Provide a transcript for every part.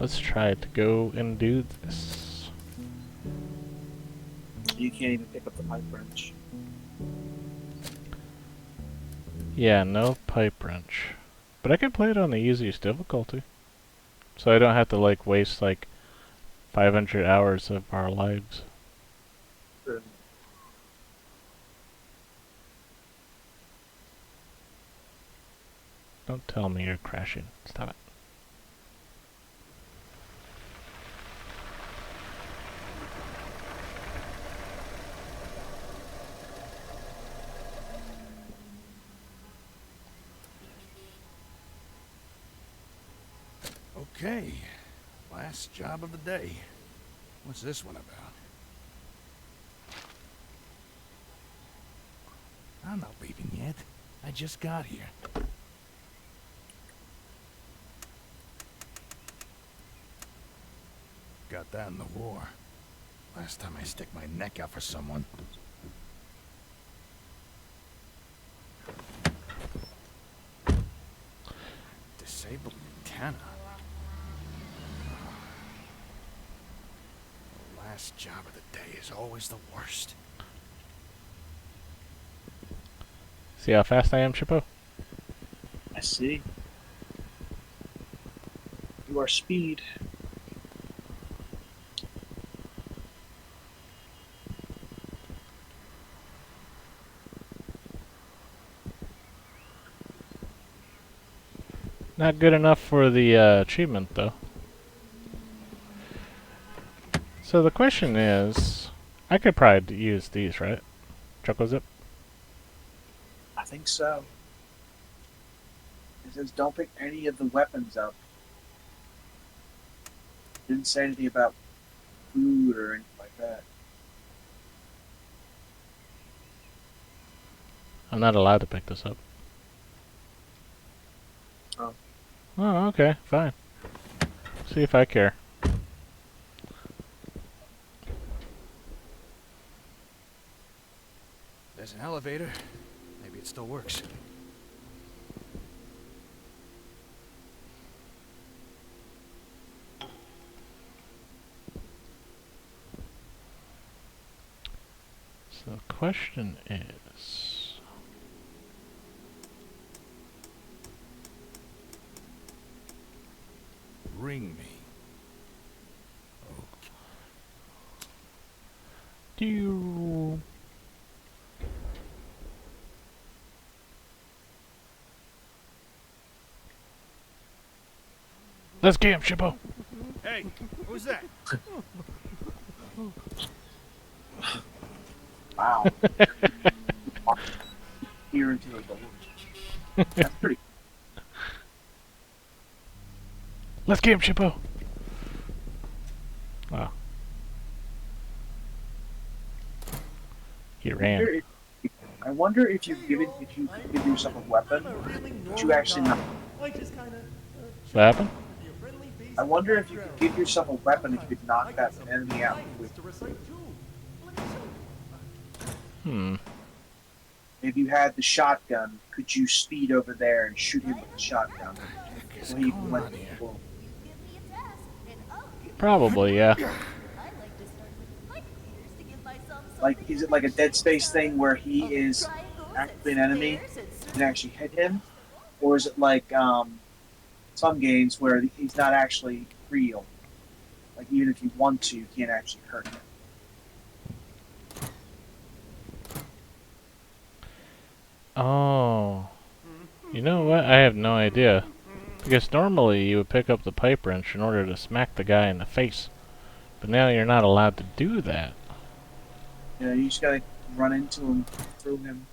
Let's try to go and do this. You can't even pick up the pipe wrench. Yeah, no pipe wrench. But I can play it on the easiest difficulty. So I don't have to like waste like 500 hours of our lives. Good. Don't tell me you're crashing. Stop it. Okay, last job of the day. What's this one about? I'm not leaving yet. I just got here. Got that in the war. Last time I stick my neck out for someone. Disabled antenna. The last job of the day is always the worst. See how fast I am, Shippo? I see. You are speed. Not good enough for the achievement, though. So the question is, I could probably use these, right? Choco Zip? I think so. It says don't pick any of the weapons up. Didn't say anything about food or anything like that. I'm not allowed to pick this up. Oh. Oh, okay, fine. See if I care. There's an elevator. Maybe it still works. So the question is... Ring me. Do you... Let's get him, Shippo! Hey, who's that? Wow. Here into the door. That's pretty. Let's get him, Shippo! Wow. He ran. I wonder if you give yourself a weapon, but you actually not. What happened? I wonder if you could give yourself a weapon if you could knock that enemy out with. If you had the shotgun, could you speed over there and shoot him with the shotgun? So he went. Well, Probably, yeah. like, is it like a Dead Space thing where he is actually an enemy and actually hit him, or is it like some games where he's not actually real? Like even if you want to, you can't actually hurt him. Oh. You know what? I have no idea. Because normally you would pick up the pipe wrench in order to smack the guy in the face. But now you're not allowed to do that. You know, you just gotta run into him, throw him.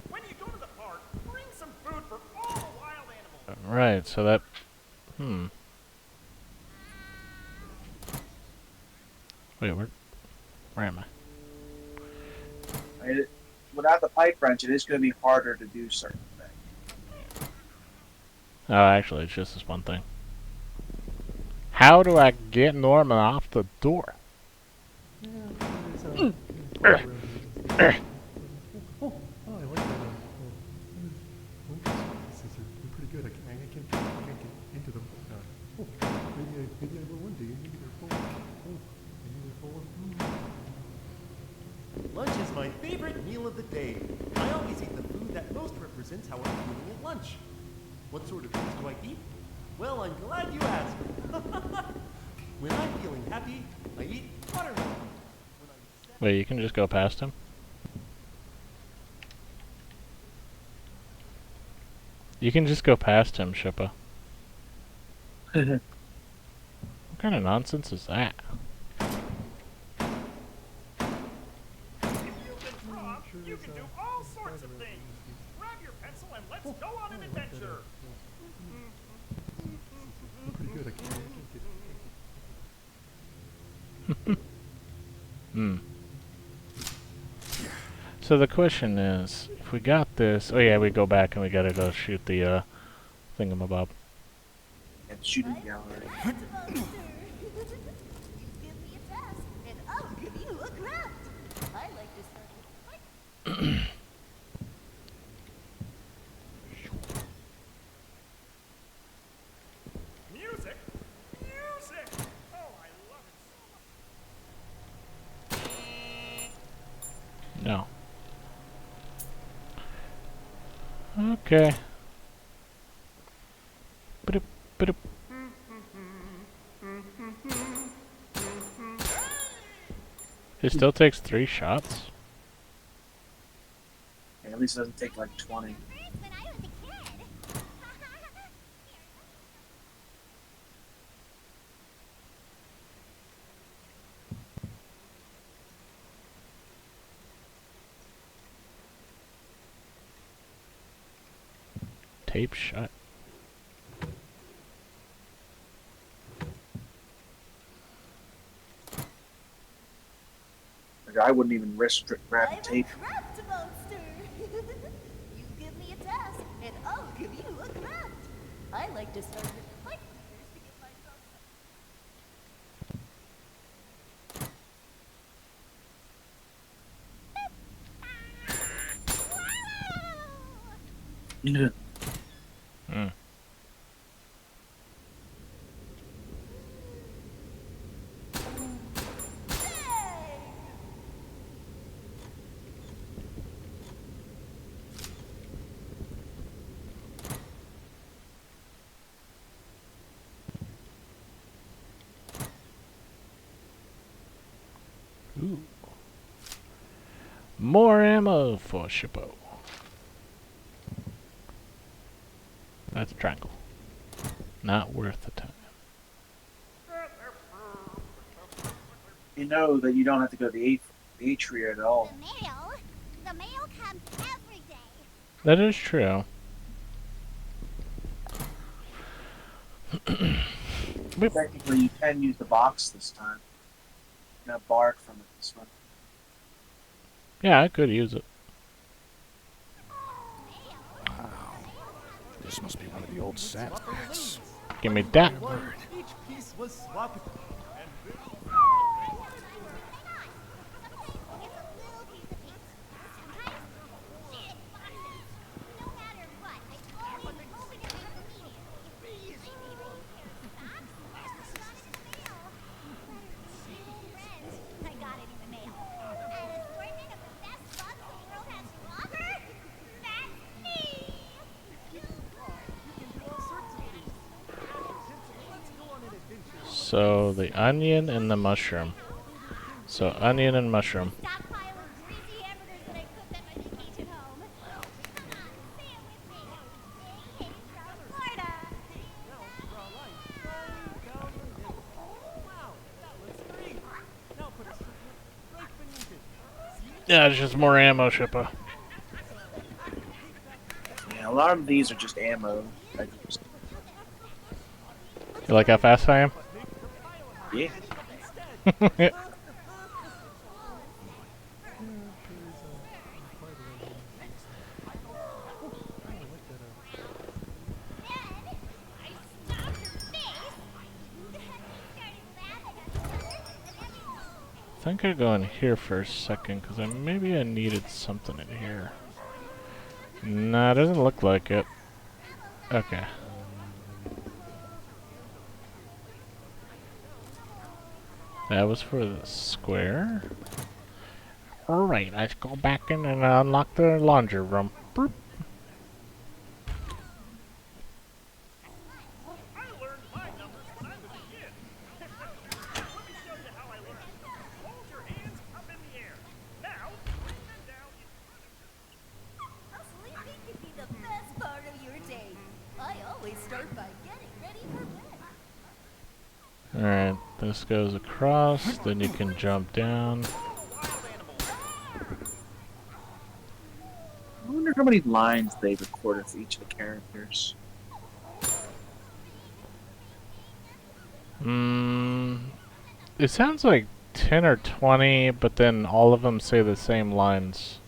When you go to the park, bring some food for all the wild animals. Right, so that... Wait, where am I? Without the pipe wrench, it is going to be harder to do certain things. Oh, actually, it's just this one thing. How do I get Norman off the door? Oh, I like that. These are pretty good. I can meal of the day. I always eat the food that most represents how I'm feeling at lunch. What sort of foods do I eat? Well, I'm glad you asked. When I'm feeling happy, I eat watermelon. When I'm sad, Wait, you can just go past him? You can just go past him, Shippa. What kind of nonsense is that? If you can draw, you can do all sorts of things. Grab your pencil and let's go on an adventure. Pretty good. I can't get Hmm. So the question is, if we got this... Oh yeah, we go back and we gotta go shoot the, thingamabob. And shooting gallery. You give me a task, and I'll give you a craft. I like to start with Music? Music! Oh, I love it so much. No. Okay. Ba-doop, ba-doop. It still takes 3 shots? Yeah, at least it doesn't take like 20. first when I was a kid. Tape shut. Like, I wouldn't even risk grabbing I'm tape. a craft monster. You give me a task, and I'll give you a craft. I like to start with pipe cleaners to get myself some. Hmm. Ooh. More ammo for Shippo. That's a triangle. Not worth the time. You know that you don't have to go to the atria at all. The mail comes every day. That is true. Technically, you can use the box this time. You got bark from it this one. Yeah, I could use it. This must be one of the old sap packs. Give me that. each piece was swapped. So the onion and the mushroom. So onion and mushroom. Stockpile of greasy hamburgers that I cooked at my vacation home. Come on, say it with me. Hey, from Florida. Yeah, it's just more ammo, Shippa. Yeah, a lot of these are just ammo. Like, You like how fast I am? yeah. I think I'd go in here for a second, because maybe I needed something in here. Nah, it doesn't look like it. Okay. That was for the square. Alright, let's go back in and unlock the laundry room. Boop. I learned my numbers when I was a kid. Let me show you how I learned. Hold your hands up in the air. Now, bring them down in front of you. Sleeping can be the best part of your day. I always start by getting ready for bed. Alright, this goes across, then you can jump down. I wonder how many lines they recorded for each of the characters. It sounds like 10 or 20, but then all of them say the same lines.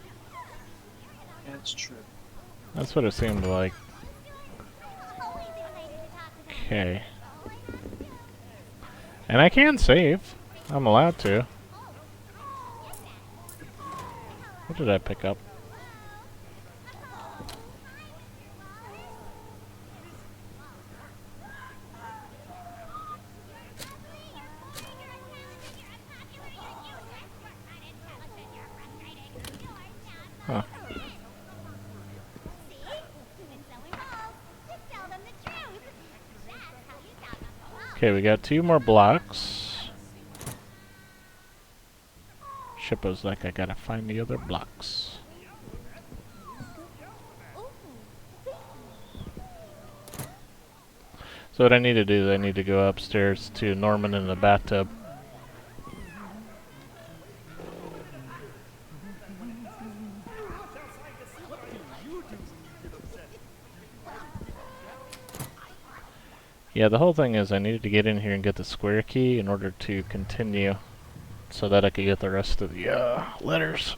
That's true. That's what it seemed like. Okay. And I can save. I'm allowed to. What did I pick up? Huh. Okay, we got 2 more blocks. Shippo's like, I gotta find the other blocks. So what I need to do is I need to go upstairs to Norman in the bathtub. Yeah, the whole thing is I needed to get in here and get the square key in order to continue so that I could get the rest of the letters.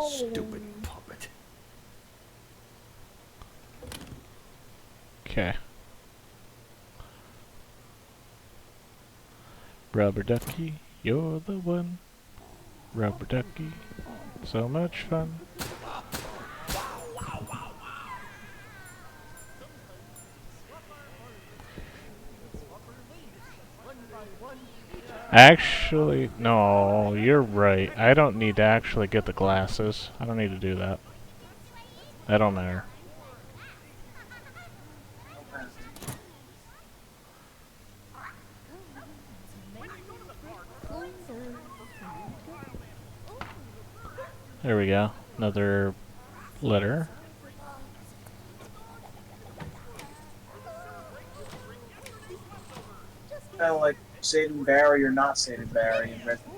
Stupid puppet. Okay. Rubber ducky, you're the one. Rubber ducky, so much fun. Actually, no, you're right. I don't need to actually get the glasses. I don't need to do that. That don't matter. There we go. Another letter. Kind of like Satan Barry or not Satan Barry in Resident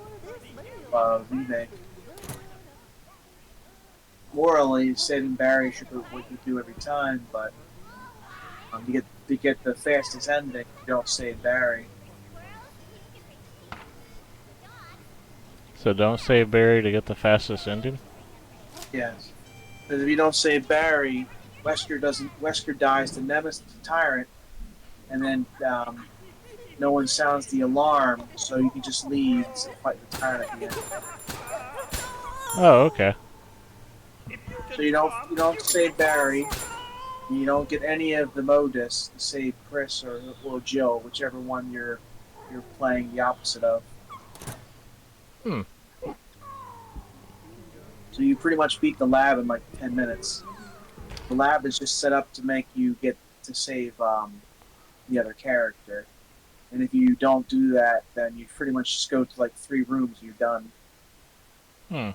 remake. Morally, Satan Barry should do what you do every time, but to get the fastest ending, you don't save Barry. So don't save Barry to get the fastest ending? Yes. Because if you don't save Barry, Wesker dies to Nemesis, the Tyrant, and then no one sounds the alarm, so you can just leave and fight the Tyrant at the end. Oh, okay. So you don't save Barry, and you don't get any of the Modus to save Chris or Jill, whichever one you're playing the opposite of. Hmm. So you pretty much beat the lab in like 10 minutes. The lab is just set up to make you get to save the other character. And if you don't do that, then you pretty much just go to like 3 rooms, you're done. Hmm.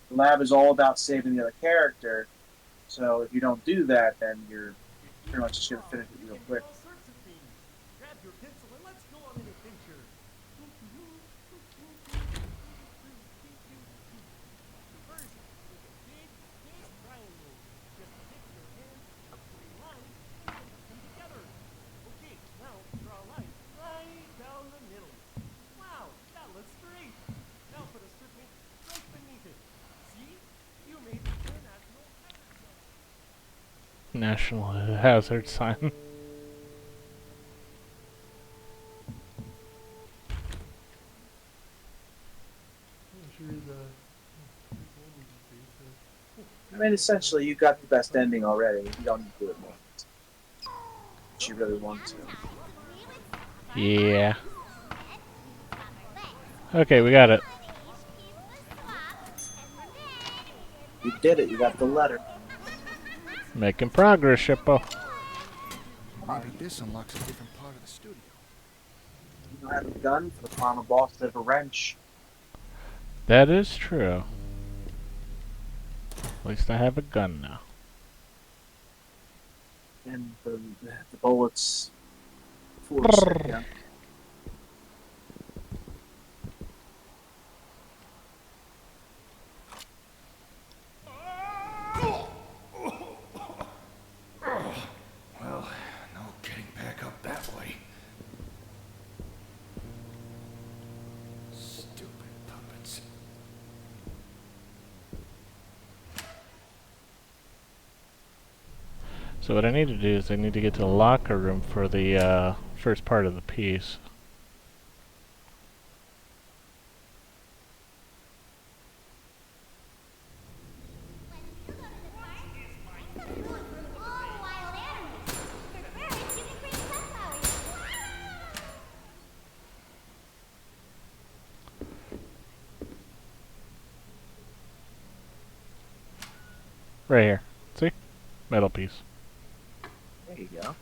The lab is all about saving the other character, so if you don't do that, then you're pretty much just going to finish it real quick. All sorts of things. Grab your pencil and let's go on an adventure. First, there's a big, big triangle. Just pick your hands, three lines, and put them together. Okay, now draw a line right down the middle. Wow, that looks great. Now put a serpent right beneath it. See? You made the international hazard sign. National hazard sign. I'm sure the I mean, essentially, you got the best ending already. You don't need to do it more. If you really want to. Yeah. Okay, we got it. You did it. You got the letter. Making progress, Shippo. Maybe this unlocks a different part of the studio. You don't have a gun for the final boss. They have a wrench. That is true. At least I have a gun now. And the bullets force it, yeah. Well, no getting back up that way. Stupid puppets. So what I need to do is I need to get to the locker room for the first part of the piece. Right here. See? Metal piece. There you go.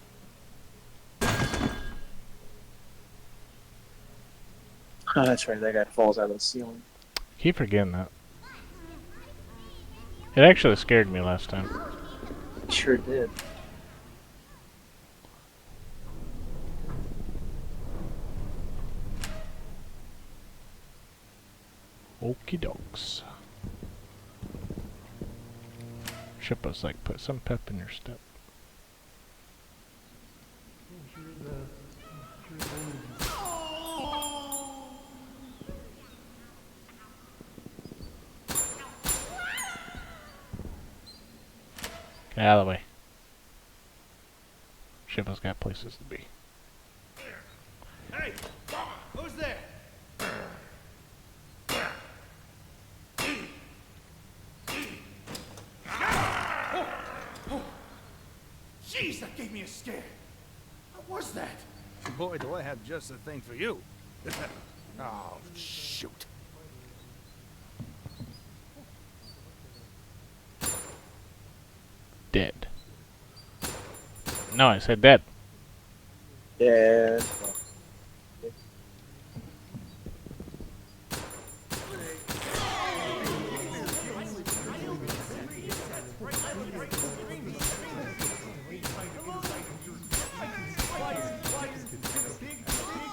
Oh, that's right. That guy falls out of the ceiling. Keep forgetting that. It actually scared me last time. Sure did. Okie dokes. Shippo's like, put some pep in your step. Get out of the way. Shippo's got places to be. Hey! Who's there? Jeez, that gave me a scare. What was that? Boy, do I have just the thing for you. Oh, shoot. Dead. No, I said dead. Dead.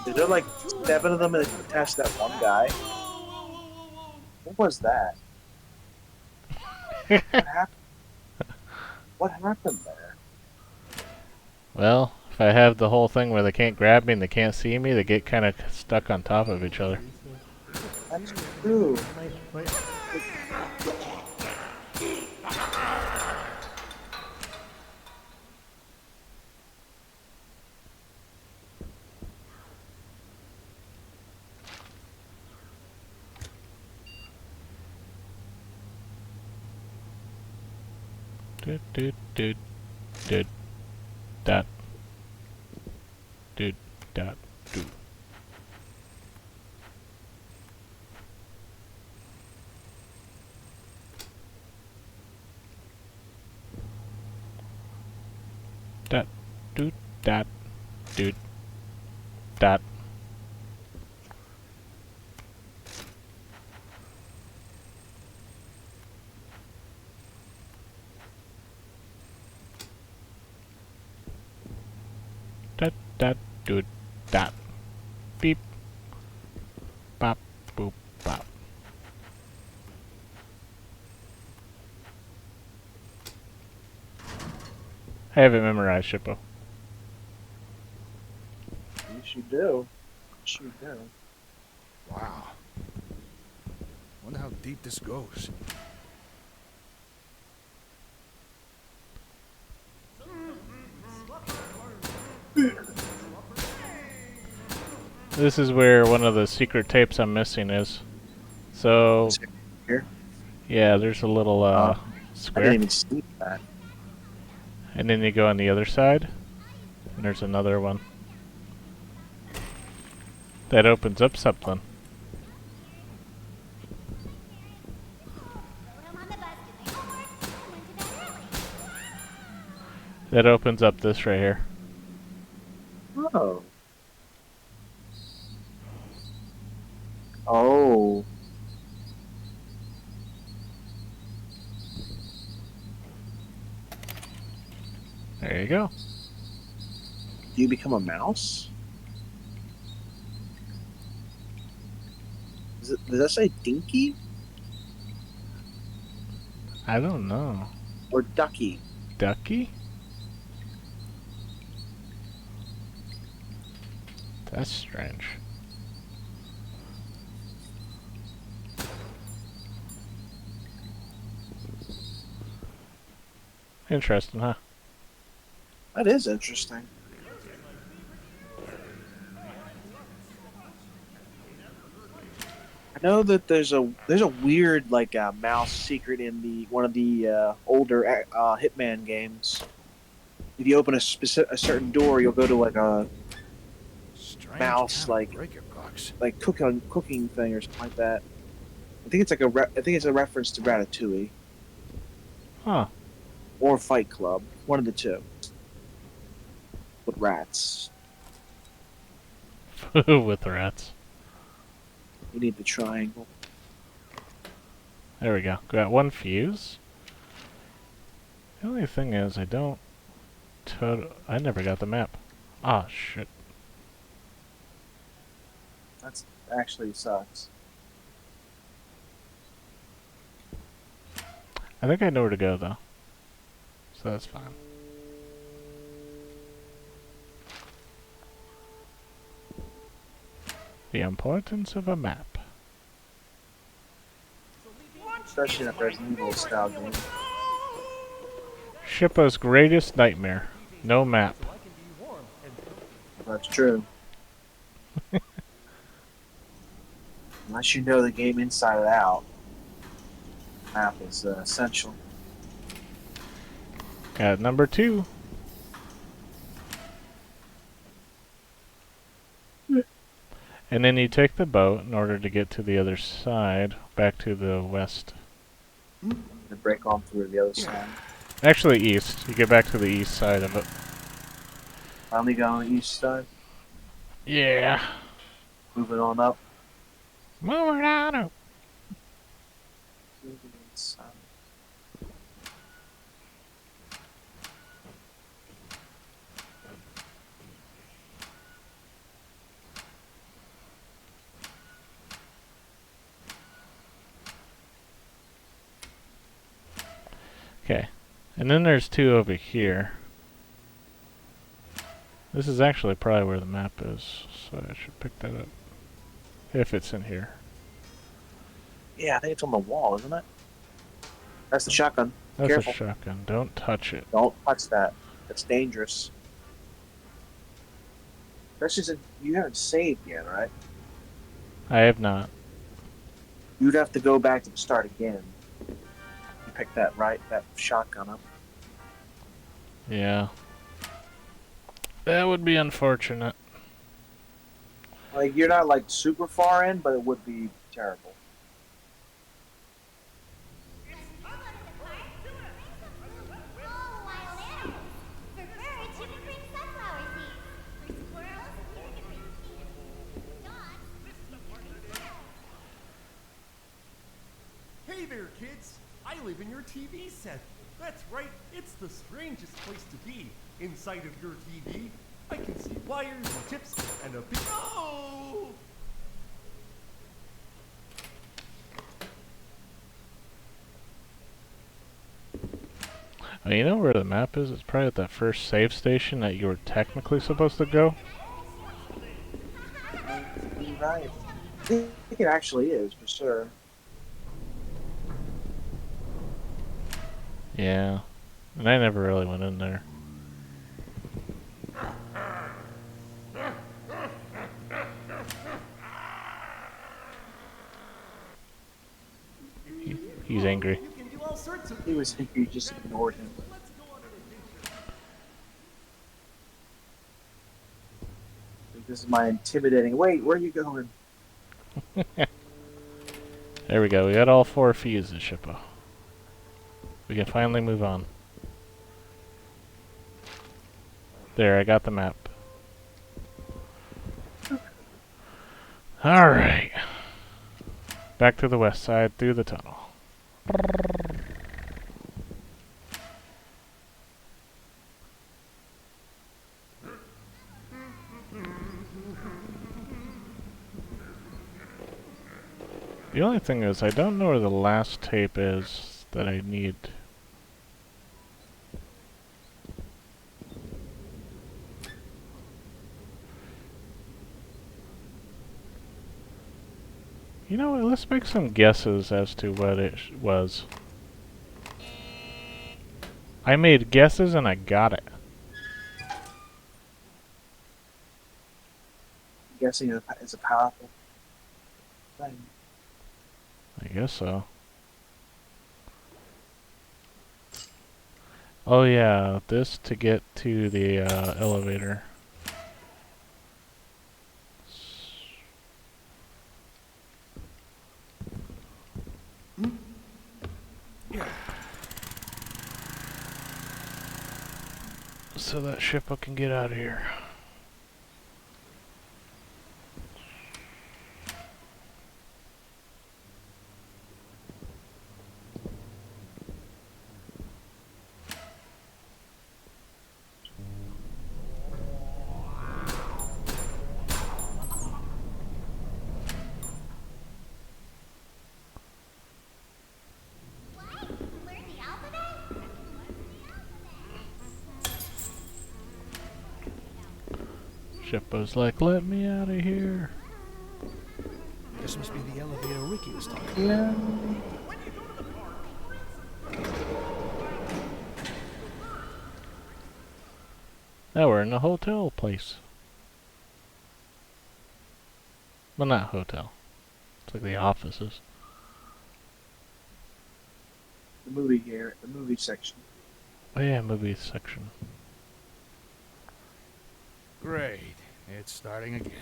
Is there like 7 of them and attached to that one guy? What was that? What happened? What happened there? Well, if I have the whole thing where they can't grab me and they can't see me, they get kind of stuck on top of each other. That's true. Doot doot doot doot dot doot dot doot. Dot doot dot doot dot. Dot dot doot dot. Beep. Bop boop bop. I have it memorized, Shippo. Yes, you do. Yes, you do. Wow. Wonder how deep this goes. This is where one of the secret tapes I'm missing is. So, Here. yeah, there's a little Square. didn't even see that. And then you go on the other side, and there's another one. That opens up something. That opens up this right here. Oh. Oh. There you go. Do you become a mouse? Does that say Dinky I don't know. or Ducky? Ducky? That's strange. Interesting, huh? That is interesting. I know that there's a weird like mouse secret in the one of the older Hitman games. If you open a certain door, you'll go to like a Strange mouse, kind of like- breaker box. cooking thing or something like that. I think it's like I think it's a reference to Ratatouille Huh. or Fight Club, one of the two. With rats, With rats. you need the triangle. There we go. Got one fuse. The only thing is, I don't... I never got the map. Ah, shit. That's actually sucks. I think I know where to go, though. So that's fine. The importance of a map. Especially in a Resident Evil style game. Shippo's greatest nightmare. No map. So I can be warm and That's true. Unless you know the game inside and out, map is essential. Got number 2. And then you take the boat in order to get to the other side, back to the west. To break on through the other side. Actually, east. You get back to the east side of it. Finally go on the east side, Yeah. moving on up. Moving on up. To the east side. Okay. And then there's 2 over here. This is actually probably where the map is, so I should pick that up. If it's in here. Yeah, I think it's on the wall, isn't it? That's the shotgun. That's Careful. a shotgun. Don't touch it. Don't touch that. That's dangerous. Especially since you haven't saved yet, right? I have not. You'd have to go back to the start again. You pick that shotgun up. Yeah. That would be unfortunate. Like you're not like super far in, but it would be terrible. hey there, kids! I live in your TV set. That's right, it's the strangest place to be. Inside of your TV, I can see wires and chips and a big. Oh! Oh, you know where the map is? It's probably at that first save station that you were technically supposed to go. You're right. I think it actually is for sure. Yeah. And I never really went in there. He's angry. You can do all sorts of. He was thinking you just ignored him. Let's go on an adventure. Like, this is my intimidating. Wait, where are you going? There we go. We got all 4 fuses, Shippo. We can finally move on. There, I got the map. Alright. Back to the west side through the tunnel. The only thing is, I don't know where the last tape is that I need. You know what, let's make some guesses as to what it was. I made guesses and I got it. I'm guessing it's a powerful thing. I guess so. Oh yeah, this to get to the elevator. So that Shippo can get out of here. Learn the alphabet? Shippo's like, let me out of here. This must be the elevator Ricky was talking about. Yeah. Now we're in a hotel place. Well, not hotel. It's like the offices. The movie here, the movie section. Oh yeah, movie section. Great. It's starting again.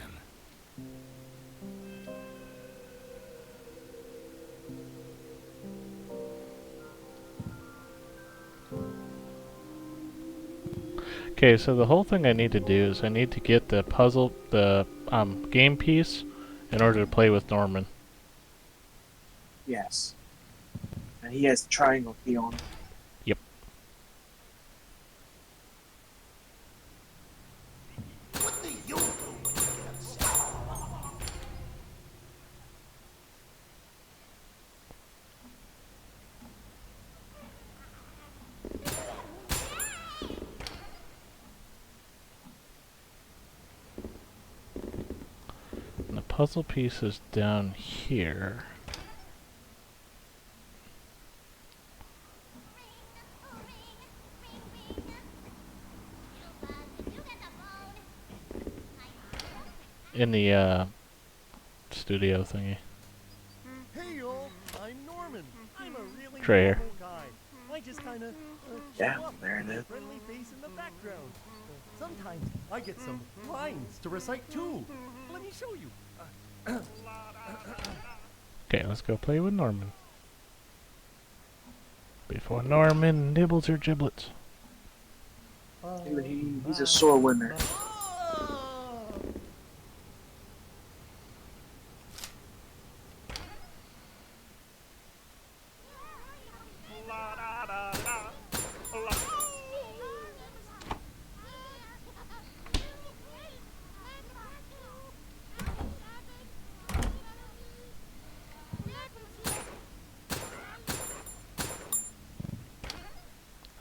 Okay, so the whole thing I need to do is I need to get the puzzle, the game piece, in order to play with Norman. Yes. And he has the triangle key on it. Yep. And the puzzle piece is down here. In the studio thingy. Hey y'all, I'm Norman. I'm a really Try here. normal guy. I just kinda Yeah, show up there it with a is. friendly face in the background. Sometimes I get some lines to recite too. Let me show you. Okay, let's go play with Norman. Before Norman nibbles her giblets. He's a sore winner.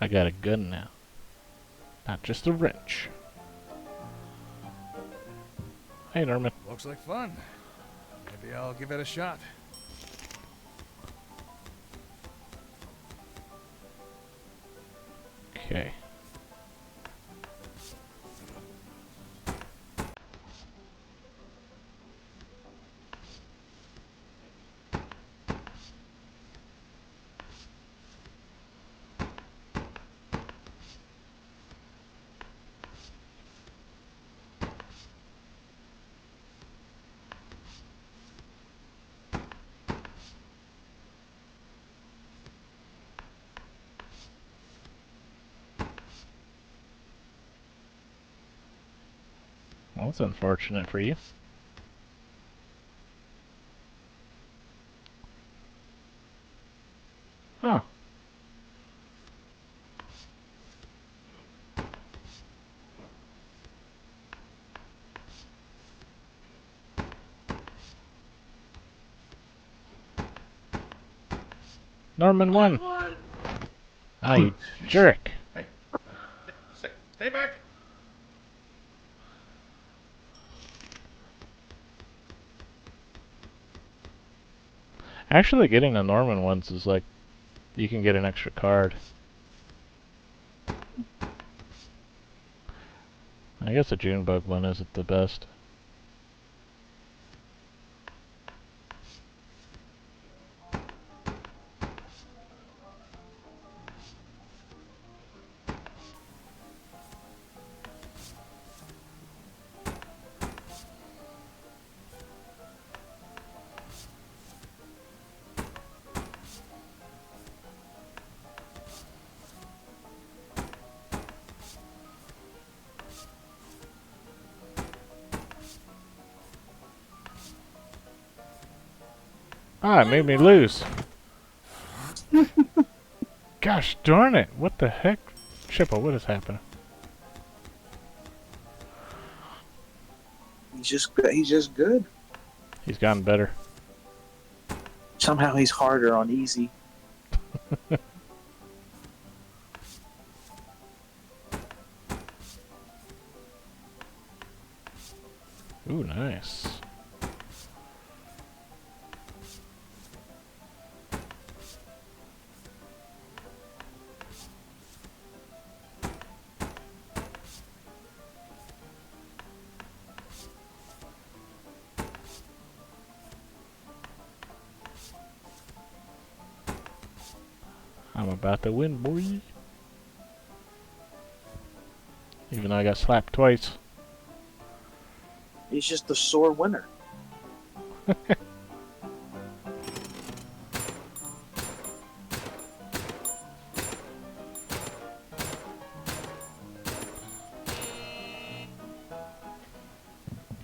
I got a gun now. Not just a wrench. Hey, Norman. Looks like fun. Maybe I'll give it a shot. Okay. Well, that's unfortunate for you. Oh. Norman won. Ah, you jerk. Hey, stay back. Actually, getting the Norman ones is like, you can get an extra card. I guess the Junebug one isn't the best. Ah, it made me lose. Gosh darn it! What the heck? Shippo, what has happened? He's just good. He's gotten better. Somehow he's harder on easy. Ooh, nice. I'm about to win, boy. Even though I got slapped twice. He's just the sore winner.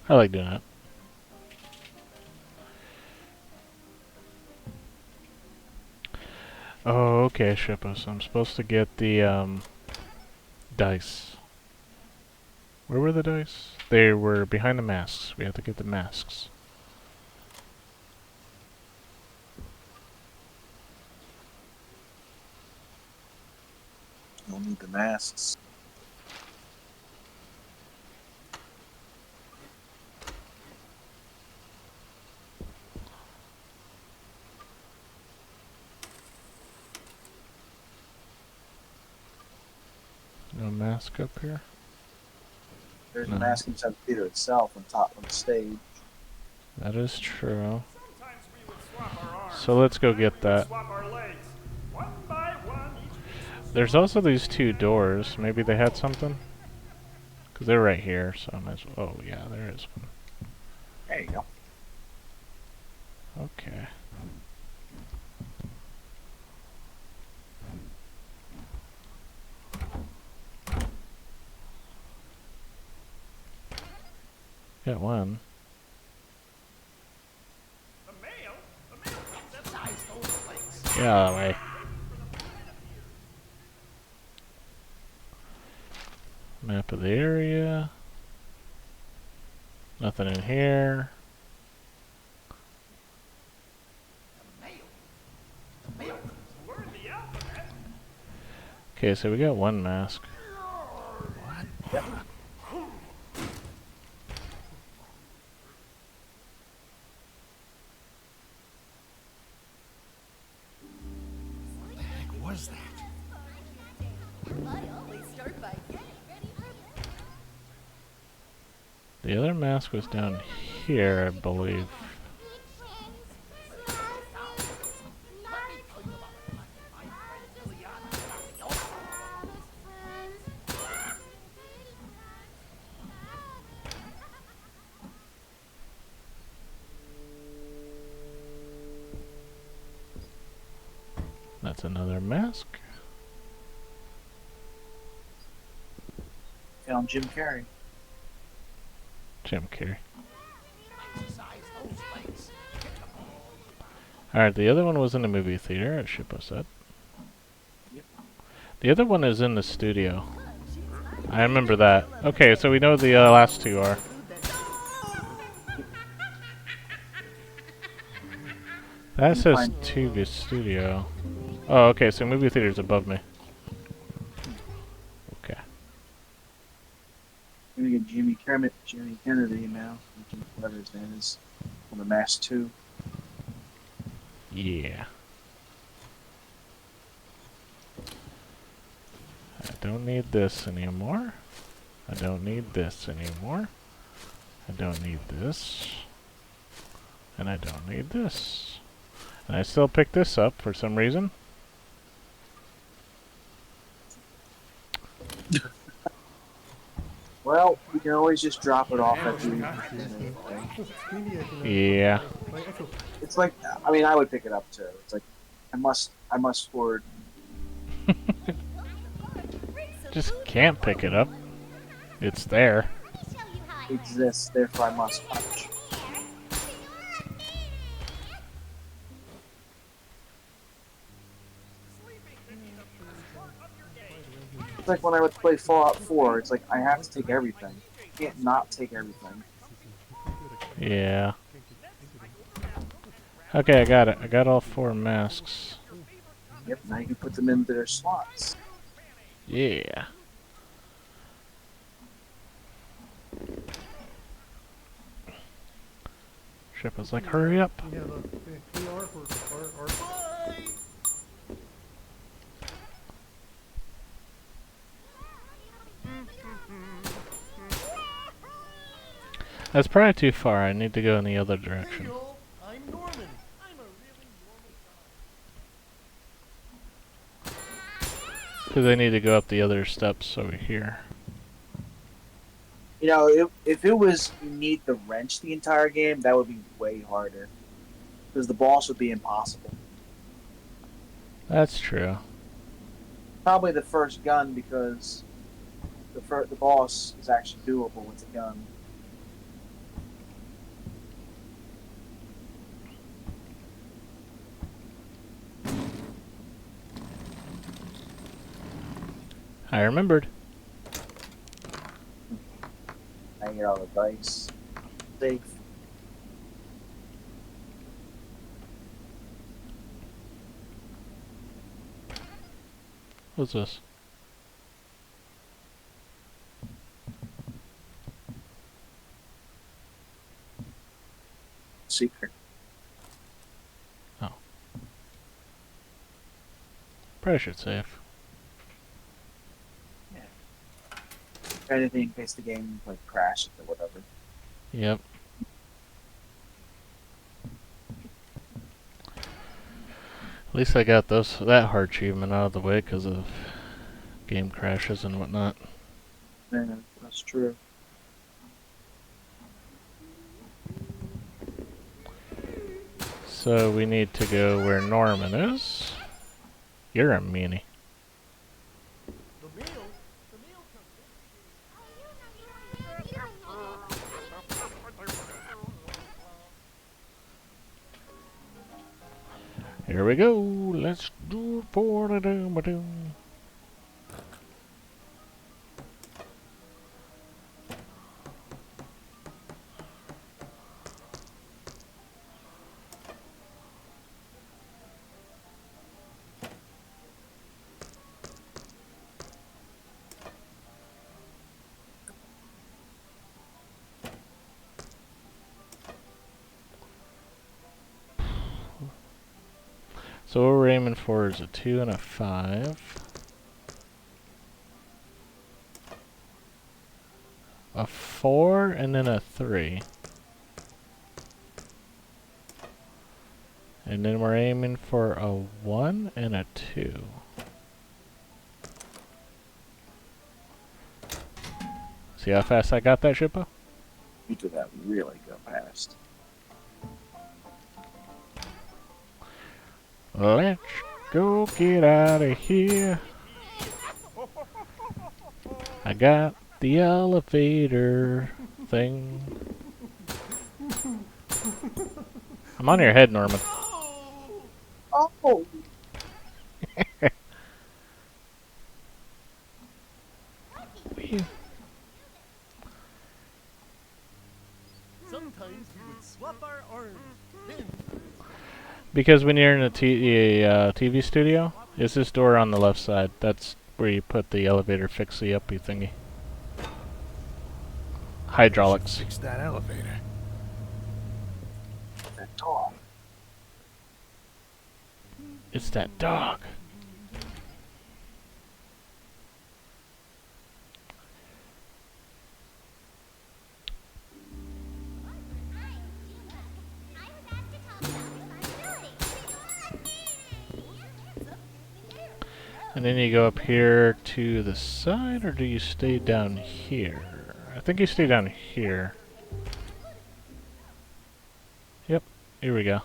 I like doing that. Oh, okay, Shippo. So I'm supposed to get the dice. Where were the dice? They were behind the masks. We have to get the masks. You'll need the masks. No mask up here? There's No. a mask inside the theater itself on top of the stage. That is true. Sometimes we would swap our arms. So let's go get We would that. swap our legs. One by one, each piece was There's also these two doors. Maybe they had something? Because they're right here, so I might as well. Oh, yeah, there is one. There you go. Okay. Got one. the mail. The mail comes at Get out of the way. Map of the area. Nothing in here. Learn the alphabet. Okay, so we got one mask. What was that? I always start by getting ready for bed. The other mask was down here, I believe. That's another mask. Found Jim Carrey. Jim Carrey. Alright, the other one was in the movie theater, as Shippo said. Yep. The other one is in the studio. I remember that. Okay, so we know the last two are. That says Tuga Studio. Oh, okay, so movie theater's above me. Okay. I'm gonna get Jimmy Kermit, Jimmy Kennedy now, whatever his name is, from The Mask 2. Yeah. I don't need this anymore. I don't need this anymore. I don't need this. And I don't need this. And I still pick this up for some reason. Well, you can always just drop it off at the Maybe I can, Yeah. like, I feel It's like, I mean, I would pick it up too. It's like, I must forward. Just can't pick it up. It's there. It exists, therefore I must punch. It's like when I would play Fallout 4, it's like, I have to take everything. I can't not take everything. Yeah. Okay, I got it. I got all 4 masks. Yep, now you can put them into their slots. Yeah. Ship was like, hurry up. yeah, the AR for our That's probably too far. I need to go in the other direction. Yo, I'm Norman. I'm a really normal guy. Because I need to go up the other steps over here. You know, if it was you need the wrench the entire game, that would be way harder. Because the boss would be impossible. That's true. Probably the first gun, because the boss is actually doable with the gun. I remembered. I get all the dice. Safe. What's this? Secret. Probably should save. If anything, in case the game like crashes or whatever. Yep. At least I got that hard achievement out of the way because of game crashes and whatnot. Yeah, that's true. So we need to go where Norman is. You're a meanie. The mail Here we go. Let's do it for the doom. So what we're aiming for is a 2 and a 5. A 4 and then a 3. And then we're aiming for a 1 and a 2. See how fast I got that, Shippo? You did that really go fast. Let's go get out of here. I got the elevator thing. I'm on your head, Norman. Oh, Sometimes we would swap our arms. Then Because when you're in a TV studio, is this door on the left side? That's where you put the elevator fixie-uppy thingy. Hydraulics. Fix that elevator. that dog. It's that dog. And then you go up here to the side, or do you stay down here? I think you stay down here. Yep, here we go.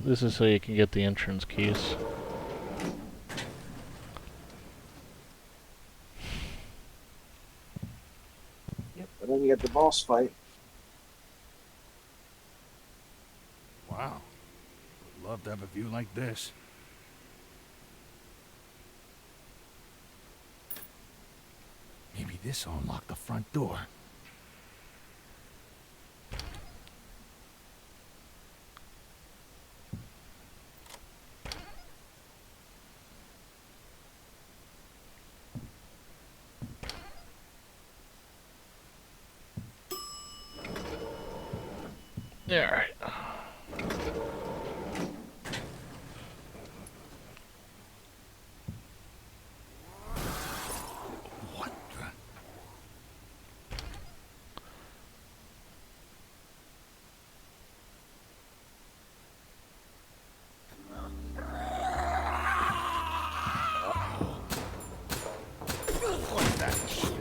This is so you can get the entrance keys. Yep, but then you get the boss fight. Wow. Would love to have a view like this. Maybe this will unlock the front door. Alright. What the? What's that shit?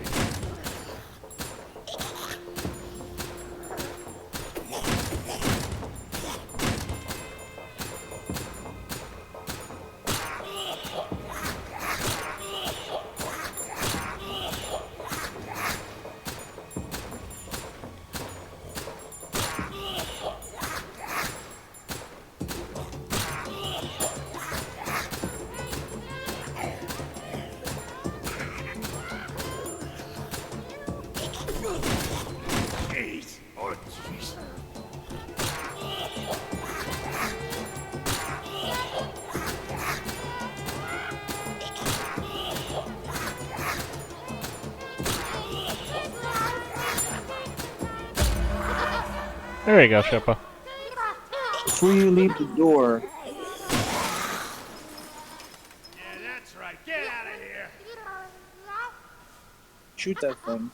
Jeez. Oh, jeez. There you go, Shippo. Before you leave the door, Yeah, that's right. Get out of here. shoot that thing.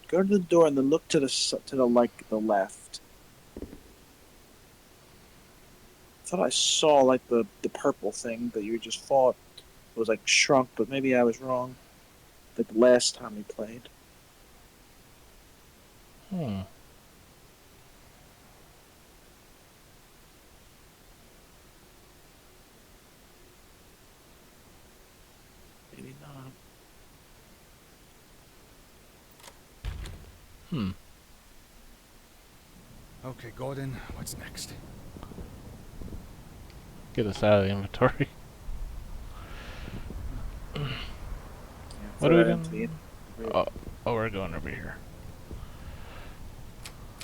Go to the door and then look to the like the left. I thought I saw like the purple thing that you just fought. It was like shrunk, but maybe I was wrong. Like the last time we played. Hmm. Maybe not. Hmm. Okay, Gordon, what's next? Get us out of the inventory. What Throw are we that into doing? the- Oh, we're going over here.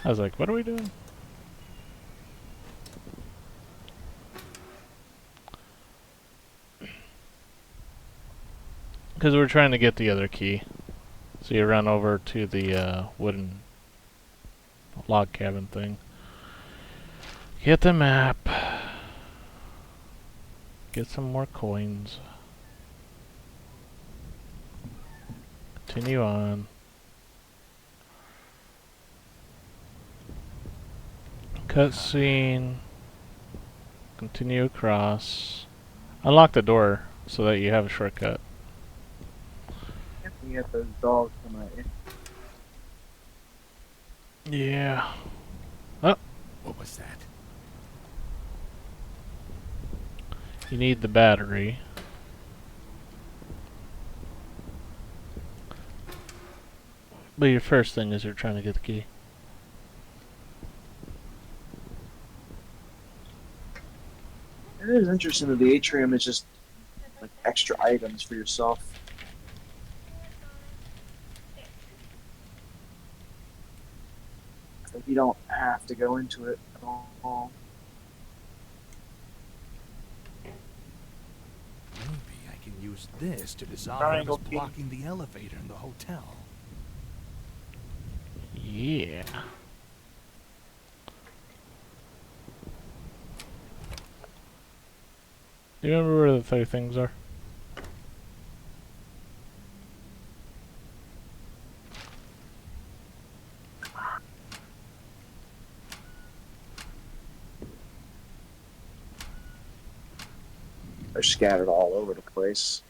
I was like, what are we doing? Because we're trying to get the other key. So you run over to the wooden log cabin thing. Get the map. Get some more coins. Continue on. Cutscene. Continue across. Unlock the door so that you have a shortcut. You get those dogs coming at you. Yeah. What was that? You need the battery. But your first thing is you're trying to get the key. It is interesting that the atrium is just like extra items for yourself. Like you don't have to go into it at all. Maybe I can use this to dissolve Triangle whatever's key. blocking the elevator in the hotel. Yeah. Do you remember where the three things are? They're scattered all over the place.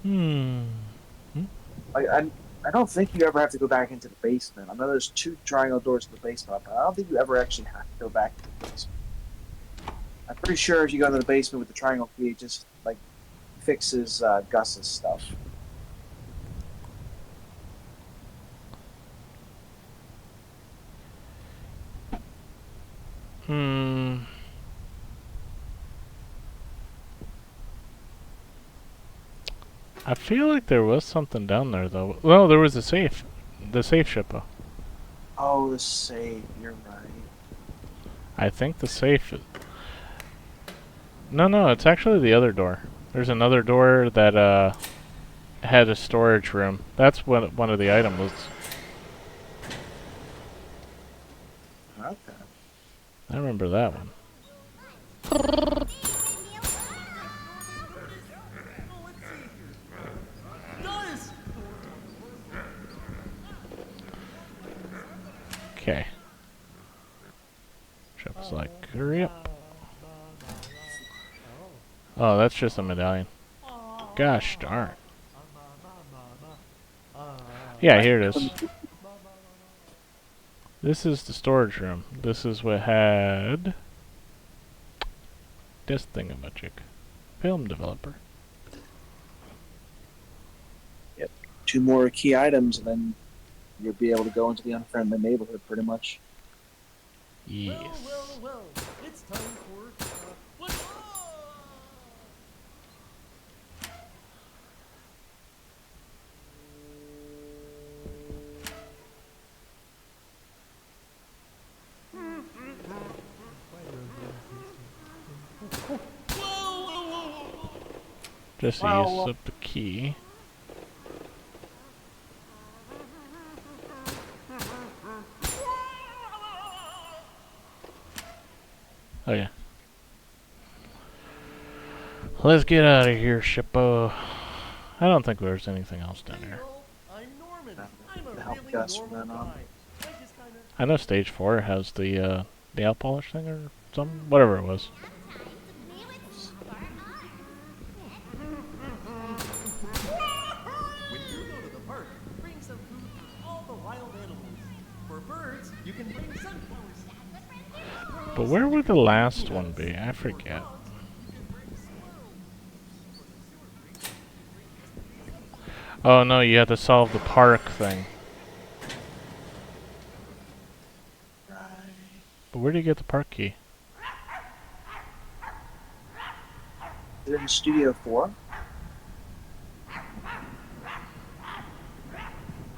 Hmm. I don't think you ever have to go back into the basement. I know there's 2 triangle doors in the basement, but I don't think you ever actually have to go back into the basement. I'm pretty sure if you go into the basement with the triangle key, it just like fixes Gus's stuff. Hmm. I feel like there was something down there though. Well, there was a safe. The safe shippo. Oh, the safe. You're right. I think the safe. No, it's actually the other door. There's another door that had a storage room. That's what one of the items was. Okay. I remember that one. Guys! Okay. Ship's like, hurry up. Oh, that's just a medallion. Gosh darn. Yeah, here it is. This is the storage room. This is what had this thingamajig. Film developer. 2 more key items, and then you'll be able to go into the unfriendly neighborhood, pretty much. Yes. Well, it's time for what? Just Well, use up the key. Oh yeah. Let's get out of here, Shippo. I don't think there's anything else down here. I'm Norman. I'm a To help really Gus from normal then on. guy. I just kinda... I know stage 4 has the nail polish thing or something, whatever it was. When you go to the park, bring some food for all the wild animals. For birds, you can bring sunflowers. But where would the last one be? I forget. Oh no, you have to solve the park thing. Right. But where do you get the park key? They're in Studio 4.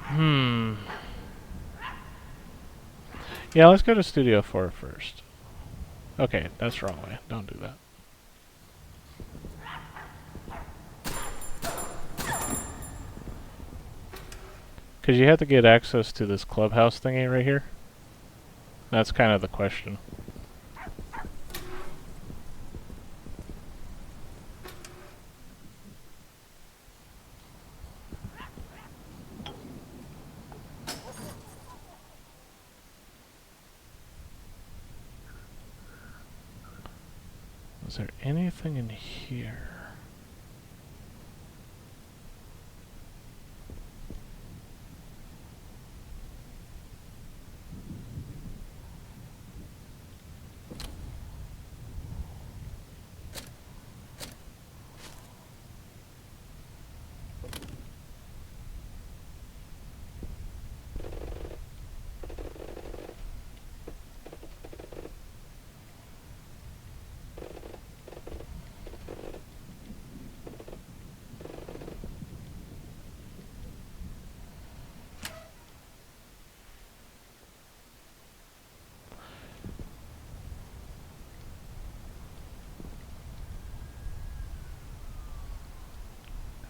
Hmm. Yeah, let's go to Studio 4 first. Okay, that's the wrong way. Don't do that. Because you have to get access to this clubhouse thingy right here. That's kind of the question. Is there anything in here?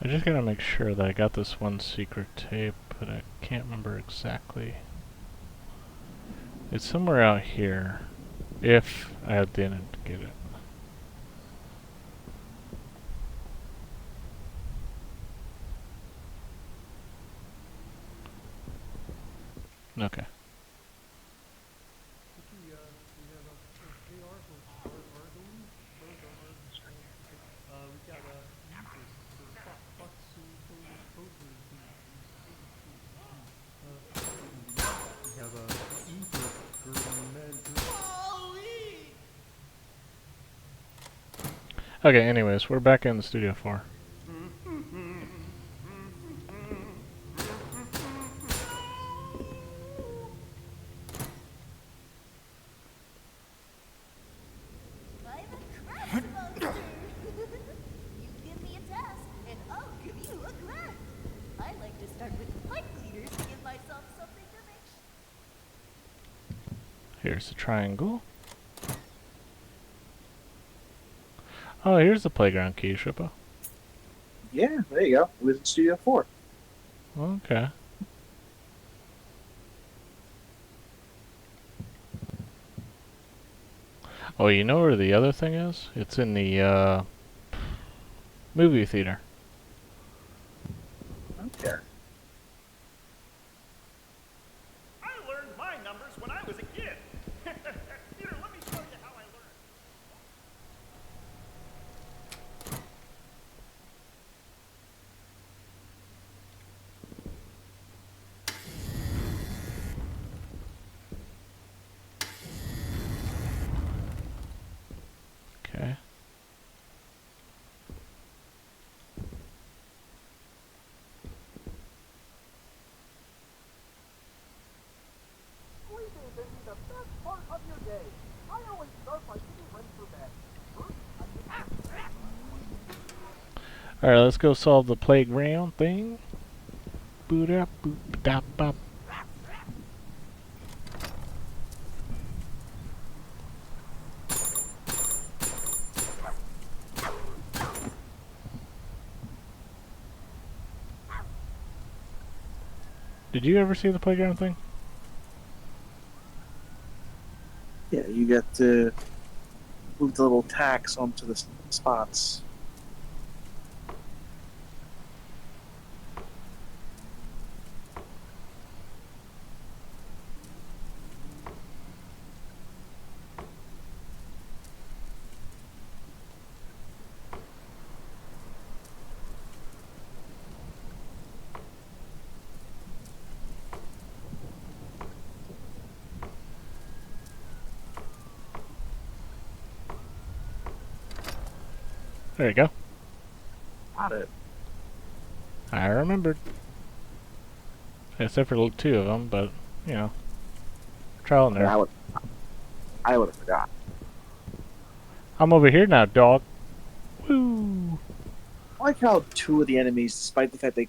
I just gotta make sure that I got this one secret tape, but I can't remember exactly. It's somewhere out here, if I didn't get it. Okay. Okay, anyways, we're back in Studio 4. I'm a craft monster. You give me a task, and I'll give you a craft. I like to start with pipe cleaners to give myself something to make. Here's the triangle. Oh, here's the playground key, Shippo. Yeah, there you go. It was in Studio 4. Okay. Oh, you know where the other thing is? It's in the movie theater. Okay. I learned my numbers when I was a kid. Peter, let me show you how I learned. Okay. Sleeping is the best part of your day. I always start by getting ready for bed. First, I Alright, let's go solve the playground thing. Boot up, boop, da, bop. Did you ever see the playground thing? Yeah, you get to move the little tacks onto the spots. There you go. Got it. I remembered. Except for two of them, but, you know. Trial and error. I would have forgot. I'm over here now, dog. Woo! I like how two of the enemies, despite the fact they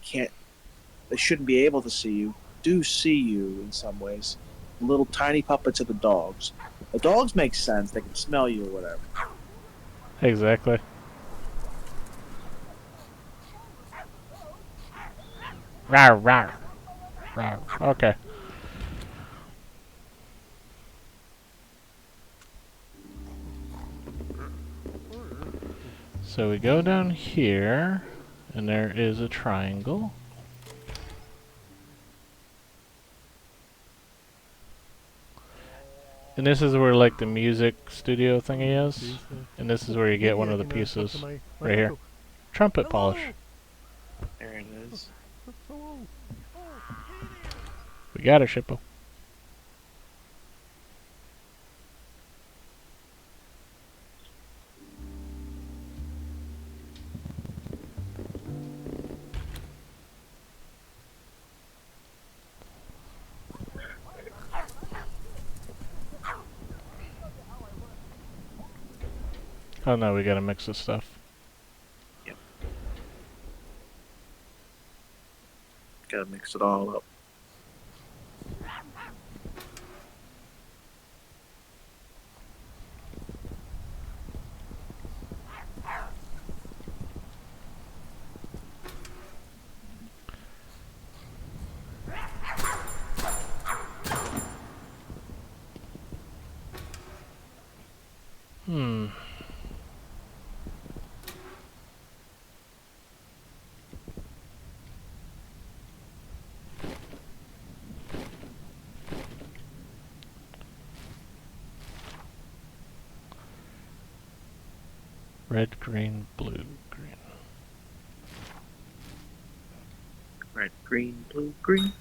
shouldn't be able to see you, do see you in some ways. Little tiny puppets of the dogs. The dogs make sense; they can smell you or whatever. Exactly. Rawr, rawr. Rawr. Okay. So we go down here, and there is a triangle. And this is where, like, the music studio thingy is. And this is where you get one of the pieces. Right here. Trumpet polish. There it is. We got it, Shippo. Oh no, we gotta mix this stuff. Yep. Gotta mix it all up. Red, green, blue, green. Red, green, blue, green.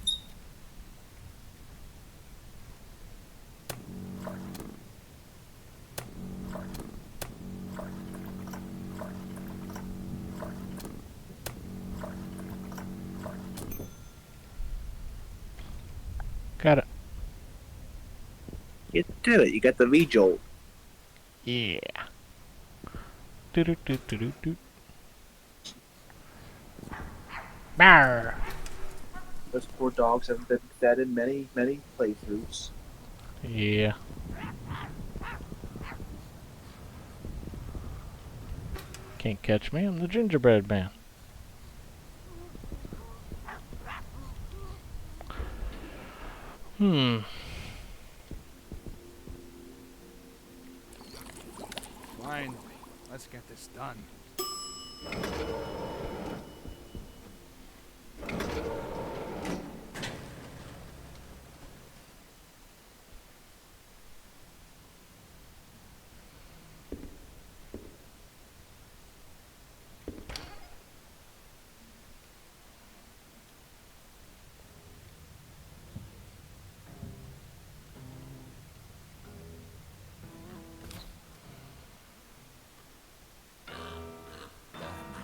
Got it. You did it. You got the V-jolt. Yeah. Do do do do do do. Bar. Those poor dogs haven't been fed in many, many playthroughs. Yeah. Can't catch me. I'm the gingerbread man. Hmm. Finally, let's get this done.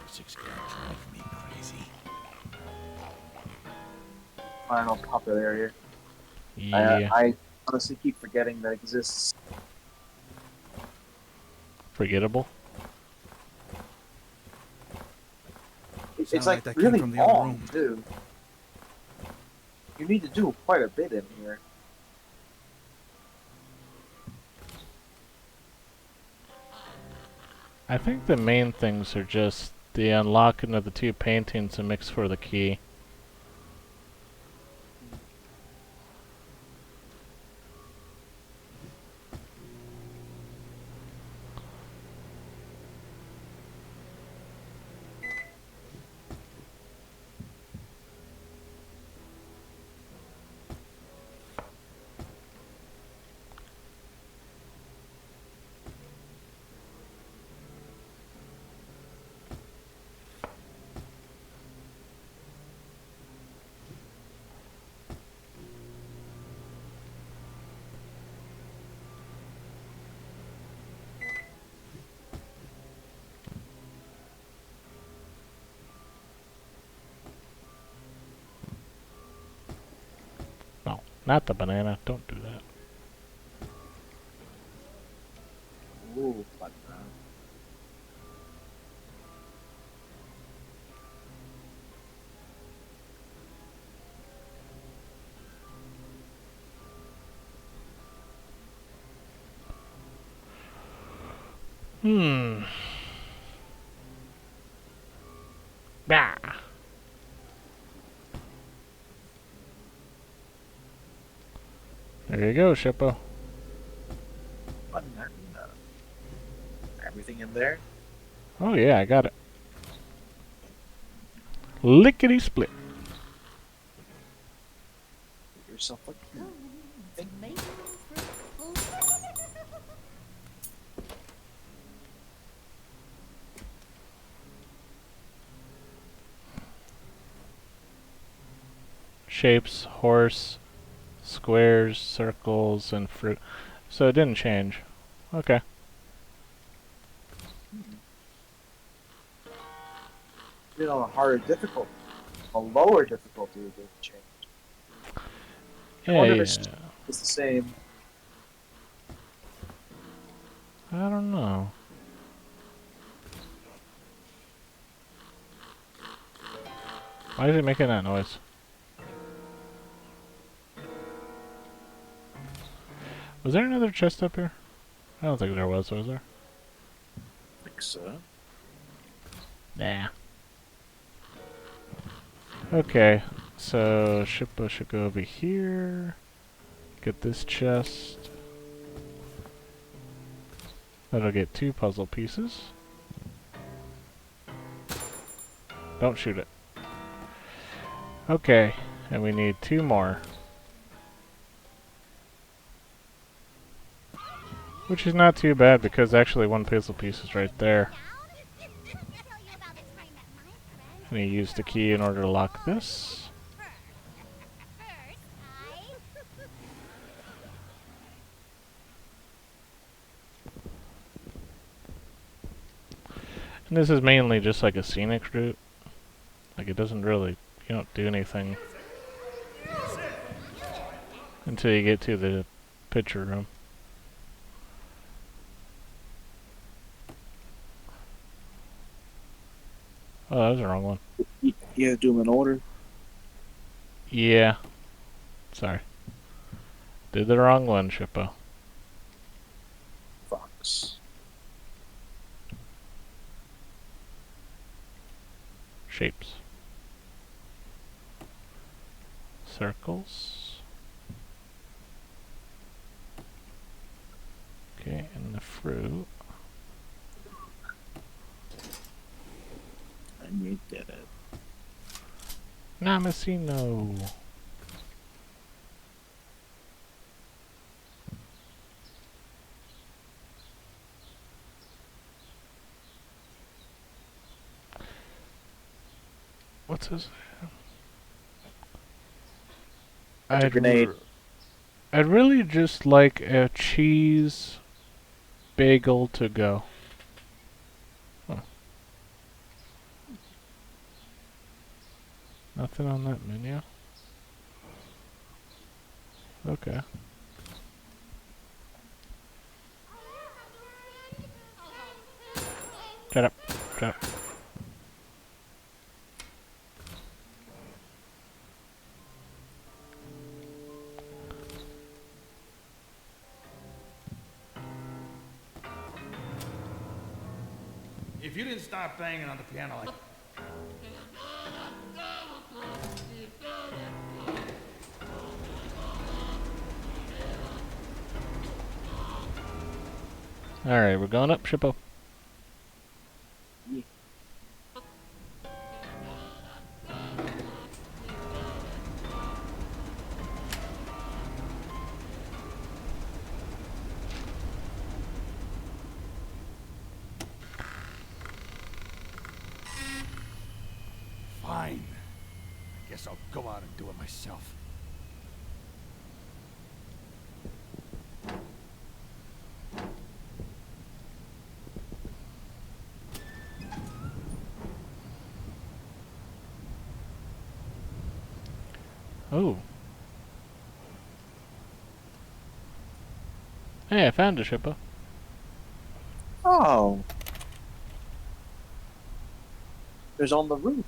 Music's gonna drive me crazy. Final popular area. Yeah. I honestly keep forgetting that exists. Forgettable. It's Sound like like that came really from the other long, room. too. You need to do quite a bit in here. I think the main things are just the unlocking of the two paintings and mix for the key. No, not the banana. Don't do that. Ooh, but, Hmm. Bah. There you go, Shippo. button, everything in there. Oh yeah, I got it. Lickety split. Give yourself a key. Tomato fruit. Shapes, horse, squares, circles, and fruit. So it didn't change. Okay. You know, a harder difficulty. A lower difficulty would have changed. I Yeah, wonder yeah. if it's the same. I don't know. Why is it making that noise? Was there another chest up here? I don't think there was there? I think so. Nah. Okay, so Shippo should go over here. Get this chest. That'll get 2 puzzle pieces. Don't shoot it. Okay, and we need 2 more. Which is not too bad because actually 1 puzzle piece is right there. And you use the key in order to lock this. And this is mainly just like a scenic route. Like it doesn't really, you don't do anything until you get to the picture room. Oh, that was the wrong one. You have to do them in order. Yeah. Sorry. Did the wrong one, Shippo. Fox. Shapes. Circles. Okay, and the fruit. And you did it. Namasino. What's his name? That's a grenade. I'd really just like a cheese bagel to go. Huh. Nothing on that menu. Okay. Shut up. Shut up. If you didn't start banging on the piano like... Alright, we're going up, Shippo. Yeah. Fine. I guess I'll go out and do it myself. Oh. Hey, I found a Shippo. Oh. There's on the roof.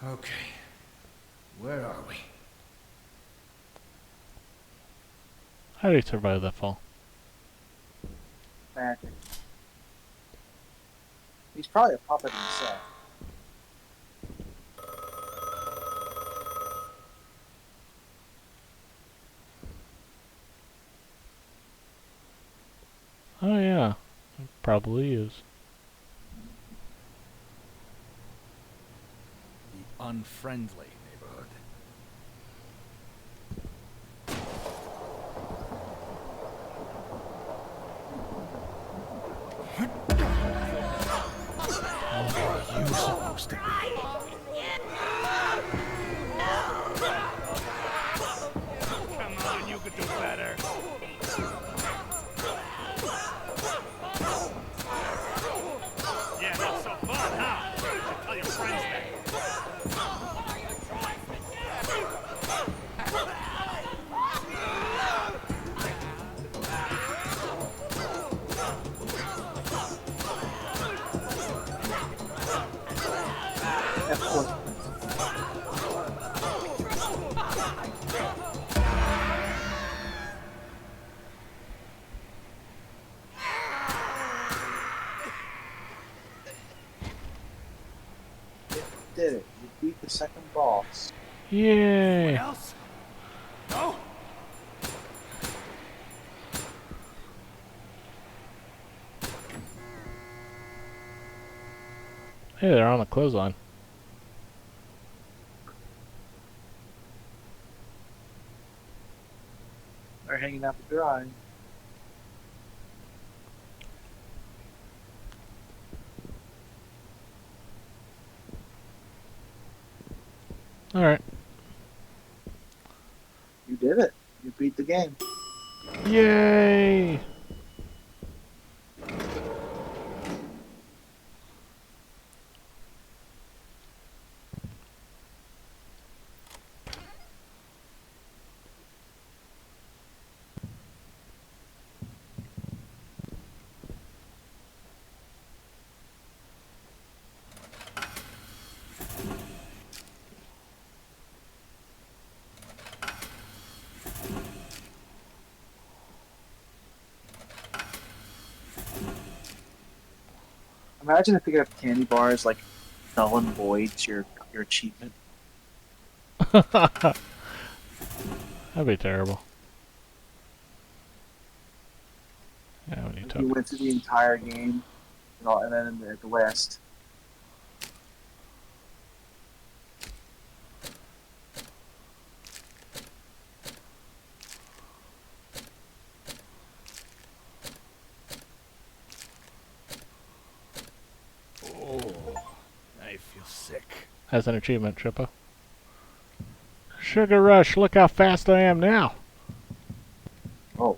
Okay. Where are we? How did he survive that fall? Magic. He's probably a puppet himself. Oh yeah, it probably is. The unfriendly neighborhood. supposed to be. Come on, you could do better. Yeah, not so fun, huh? You should tell your friends that. F1. Did it. You beat the second boss. Yay! Else? No? Hey, they're on the clothesline. They're hanging out to dry. Alright. You did it. You beat the game. Yay! Imagine if picking up candy bars like null and voids your achievement. That'd be terrible. Yeah, when you If took you went through the entire game, and then at the last. I feel sick. as an achievement, Trippa. Sugar Rush, look how fast I am now. Oh.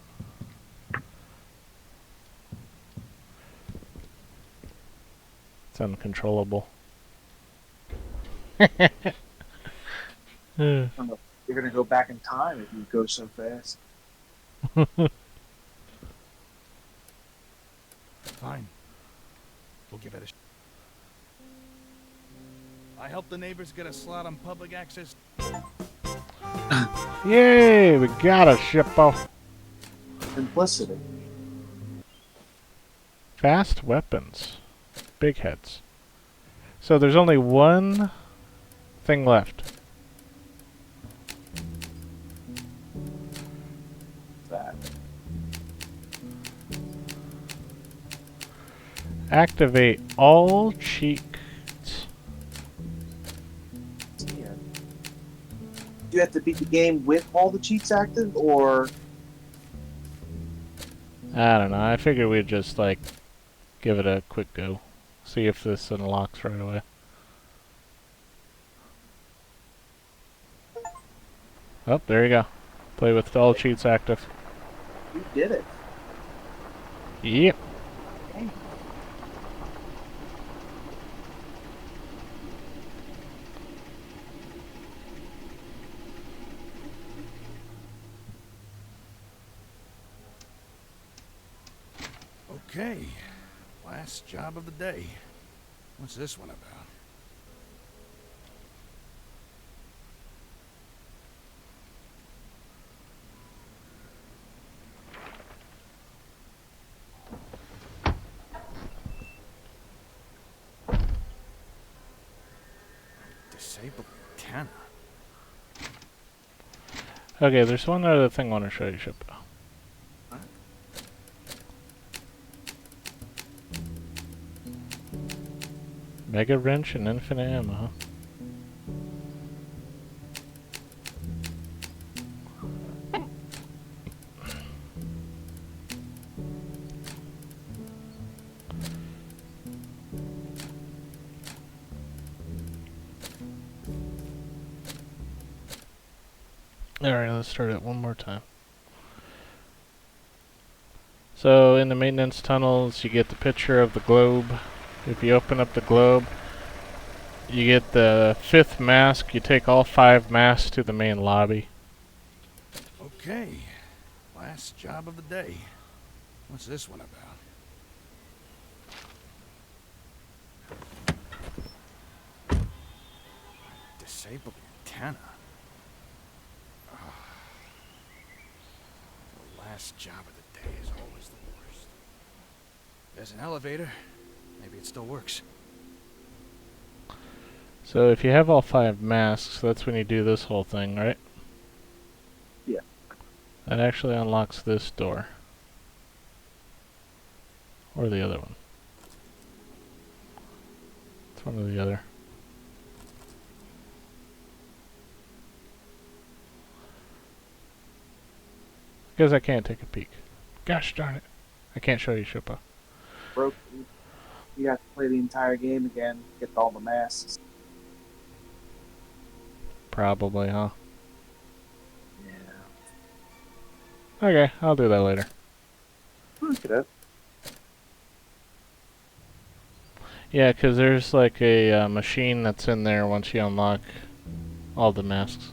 It's uncontrollable. You're gonna go back in time if you go so fast. Fine. We'll give it a I helped the neighbors get a slot on public access. Yay, we got a Shippo. Simplicity. Fast weapons. Big heads. So there's only one thing left. That. Activate all cheats. Yeah. Do you have to beat the game with all the cheats active, or I don't know. I figured we'd just, like, give it a quick go. See if this unlocks right away. Oh, there you go. Play with all cheats active. you did it? Yep. Okay. Okay. Last job of the day. What's this one about? Disabled antenna. Okay, there's one other thing I want to show you, Ship. Mega Wrench and infinite ammo, huh? Alright, let's start it one more time. So, in the maintenance tunnels, you get the picture of the globe. If you open up the globe, you get the 5th mask. You take all 5 masks to the main lobby. Okay. Last job of the day. What's this one about? Disabled antenna. The last job of the day is always the worst. There's an elevator. Maybe it still works. So, if you have all 5 masks, that's when you do this whole thing, right? Yeah. That actually unlocks this door. Or the other one. It's one or the other. Because I can't take a peek. Gosh darn it. I can't show you Shippa. Broke. You have to play the entire game again, get all the masks. Probably, huh? Yeah. Okay, I'll do that later. Look it up. Yeah, because there's like a machine that's in there once you unlock all the masks.